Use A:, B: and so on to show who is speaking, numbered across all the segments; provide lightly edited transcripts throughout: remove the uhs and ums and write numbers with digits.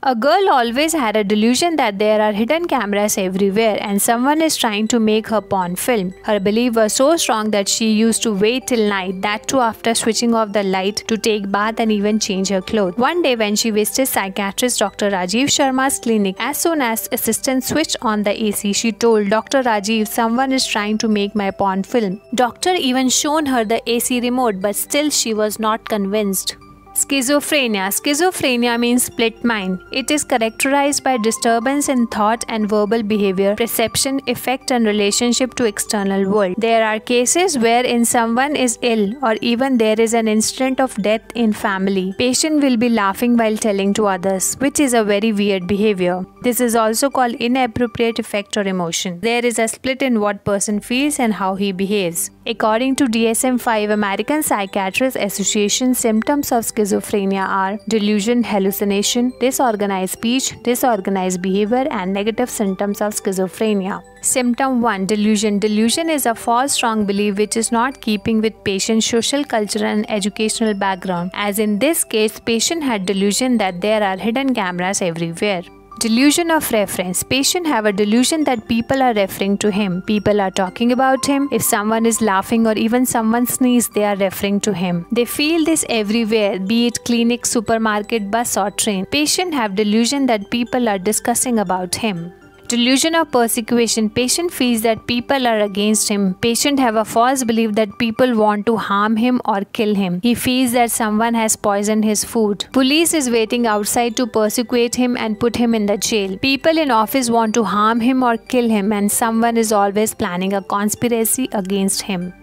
A: A girl always had a delusion that there are hidden cameras everywhere and someone is trying to make her porn film. Her belief was so strong that she used to wait till night, that too after switching off the light, to take bath and even change her clothes. One day when she visited psychiatrist Dr. Rajiv Sharma's clinic, as soon as assistant switched on the AC, she told Dr. Rajiv, someone is trying to make my porn film. Doctor even shown her the AC remote, but still she was not convinced. Schizophrenia. Schizophrenia means split mind. It is characterized by disturbance in thought and verbal behavior, perception, effect and relationship to external world. There are cases wherein someone is ill or even there is an incident of death in family. Patient will be laughing while telling to others, which is a very weird behavior. This is also called inappropriate affect or emotion. There is a split in what person feels and how he behaves. According to DSM-5, American Psychiatrists Association, symptoms of schizophrenia are delusion, hallucination, disorganized speech, disorganized behavior, and negative symptoms of schizophrenia. Symptom 1. Delusion. Delusion is a false strong belief which is not keeping with patient's social, cultural, and educational background. As in this case, patient had delusion that there are hidden cameras everywhere. Delusion of reference. Patient have a delusion that people are referring to him. People are talking about him. If someone is laughing or even someone sneezes, they are referring to him. They feel this everywhere, be it clinic, supermarket, bus or train. Patient have delusion that people are discussing about him. Delusion of persecution. Patient feels that people are against him. Patient have a false belief that people want to harm him or kill him. He feels that someone has poisoned his food. Police is waiting outside to persecute him and put him in the jail. People in office want to harm him or kill him, and someone is always planning a conspiracy against him.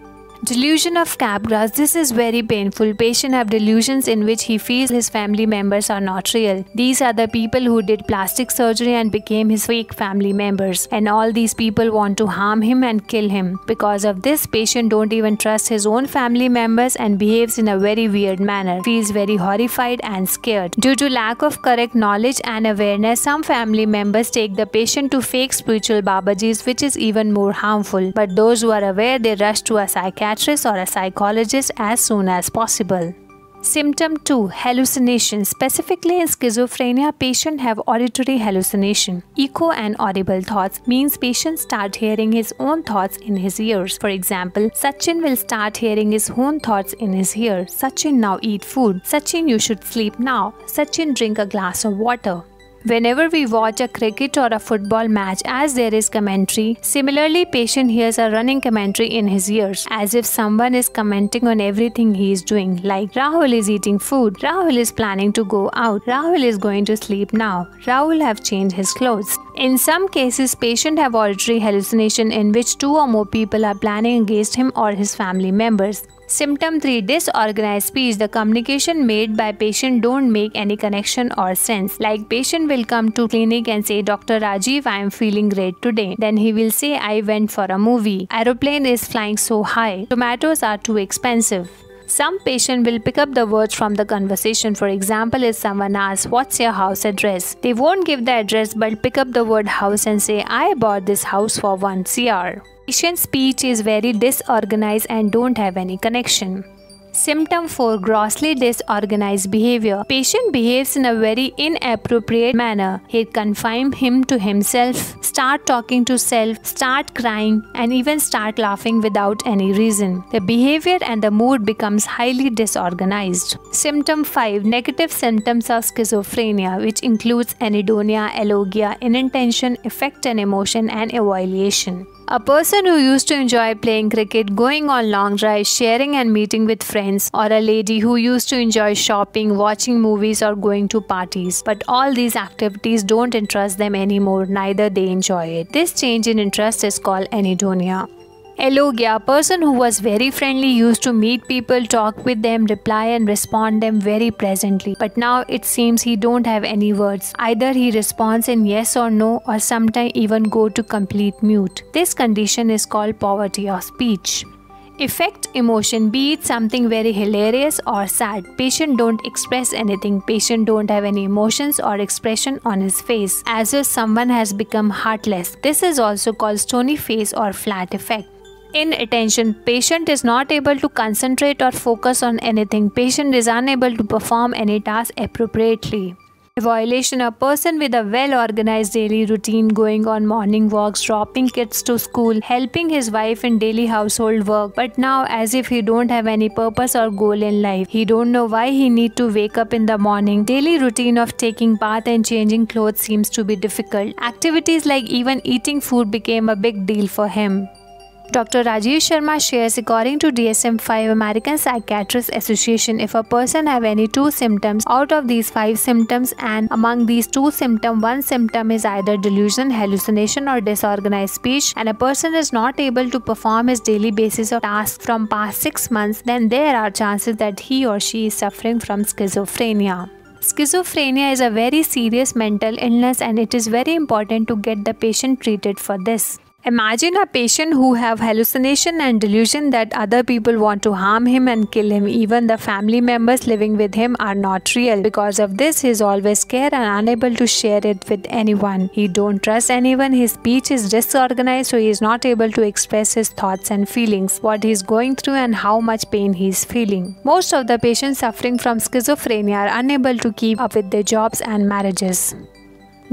A: Delusion of Capgras. This is very painful. Patient have delusions in which he feels his family members are not real. These are the people who did plastic surgery and became his fake family members. And all these people want to harm him and kill him. Because of this, patient don't even trust his own family members and behaves in a very weird manner. Feels very horrified and scared. Due to lack of correct knowledge and awareness, some family members take the patient to fake spiritual babajis, which is even more harmful. But those who are aware, they rush to a psychiatrist or a psychologist as soon as possible. Symptom 2. Hallucination. Specifically in schizophrenia, patients have auditory hallucination. Echo and audible thoughts means patients start hearing his own thoughts in his ears. For example, Sachin will start hearing his own thoughts in his ear. Sachin, now eat food. Sachin, you should sleep now. Sachin, drink a glass of water. Whenever we watch a cricket or a football match, as there is commentary, similarly patient hears a running commentary in his ears, as if someone is commenting on everything he is doing, like Rahul is eating food, Rahul is planning to go out, Rahul is going to sleep now, Rahul have changed his clothes. In some cases, patient have auditory hallucination in which 2 or more people are planning against him or his family members. Symptom 3. Disorganized speech. The communication made by patient don't make any connection or sense. Like patient will come to clinic and say, Dr. Rajiv, I am feeling great today. Then he will say, I went for a movie. Aeroplane is flying so high. Tomatoes are too expensive. Some patient will pick up the words from the conversation. For example, if someone asks, what's your house address? They won't give the address but pick up the word house and say, I bought this house for 1 crore. Patient's speech is very disorganized and don't have any connection. Symptom 4. Grossly disorganized behavior. Patient behaves in a very inappropriate manner. He confines him to himself, start talking to self, start crying, and even start laughing without any reason. The behavior and the mood becomes highly disorganized. Symptom 5. Negative symptoms of schizophrenia, which includes anhedonia, alogia, inattention, affect and emotion, and AVOLITION. A person who used to enjoy playing cricket, going on long drives, sharing and meeting with friends, or a lady who used to enjoy shopping, watching movies or going to parties. But all these activities don't interest them anymore, neither they enjoy it. This change in interest is called anhedonia. Alogia. A person who was very friendly, used to meet people, talk with them, reply and respond them very pleasantly. But now it seems he don't have any words. Either he responds in yes or no, or sometimes even go to complete mute. This condition is called poverty of speech. Affect emotion, be it something very hilarious or sad. Patient don't express anything. Patient don't have any emotions or expression on his face, as if someone has become heartless. This is also called stony face or flat affect. Inattention. Patient is not able to concentrate or focus on anything. Patient is unable to perform any task appropriately. AVOLITION, a person with a well-organized daily routine, going on morning walks, dropping kids to school, helping his wife in daily household work, but now as if he don't have any purpose or goal in life. He don't know why he need to wake up in the morning. Daily routine of taking bath and changing clothes seems to be difficult. Activities like even eating food became a big deal for him. Dr. Rajiv Sharma shares, according to DSM-5 American Psychiatrist Association, if a person have any 2 symptoms out of these 5 symptoms, and among these 2 symptoms, 1 symptom is either delusion, hallucination or disorganized speech, and a person is not able to perform his daily basis of tasks from past 6 months, then there are chances that he or she is suffering from schizophrenia. Schizophrenia is a very serious mental illness and it is very important to get the patient treated for this. Imagine a patient who have hallucination and delusion that other people want to harm him and kill him. Even the family members living with him are not real. Because of this, he is always scared and unable to share it with anyone. He don't trust anyone. His speech is disorganized, so he is not able to express his thoughts and feelings, what he is going through and how much pain he is feeling. Most of the patients suffering from schizophrenia are unable to keep up with their jobs and marriages.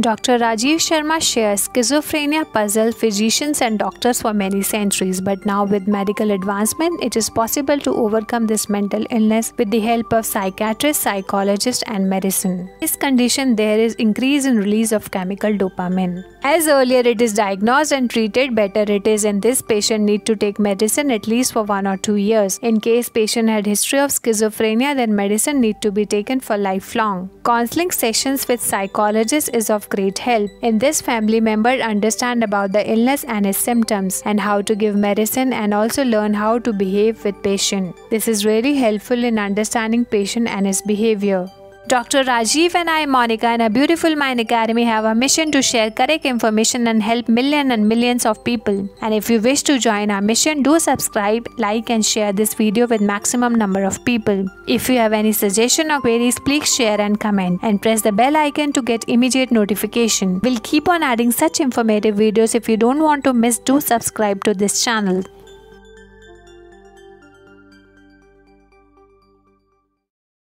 A: Dr. Rajiv Sharma shares, schizophrenia puzzled physicians and doctors for many centuries, but now with medical advancement, it is possible to overcome this mental illness with the help of psychiatrists, psychologists, and medicine. In this condition, there is increase in release of chemical dopamine. As earlier it is diagnosed and treated, better it is, and this patient need to take medicine at least for 1 or 2 years. In case patient had history of schizophrenia, then medicine need to be taken for lifelong. Counseling sessions with psychologists is of great help. In this, family member understand about the illness and its symptoms and how to give medicine, and also learn how to behave with patient. This is really helpful in understanding patient and his behavior. Dr. Rajiv and I, Monica, and a Beautiful Mind Academy have a mission to share correct information and help millions and millions of people. And if you wish to join our mission, do subscribe, like and share this video with maximum number of people. If you have any suggestion or queries, please share and comment, and press the bell icon to get immediate notification. We'll keep on adding such informative videos. If you don't want to miss, do subscribe to this channel.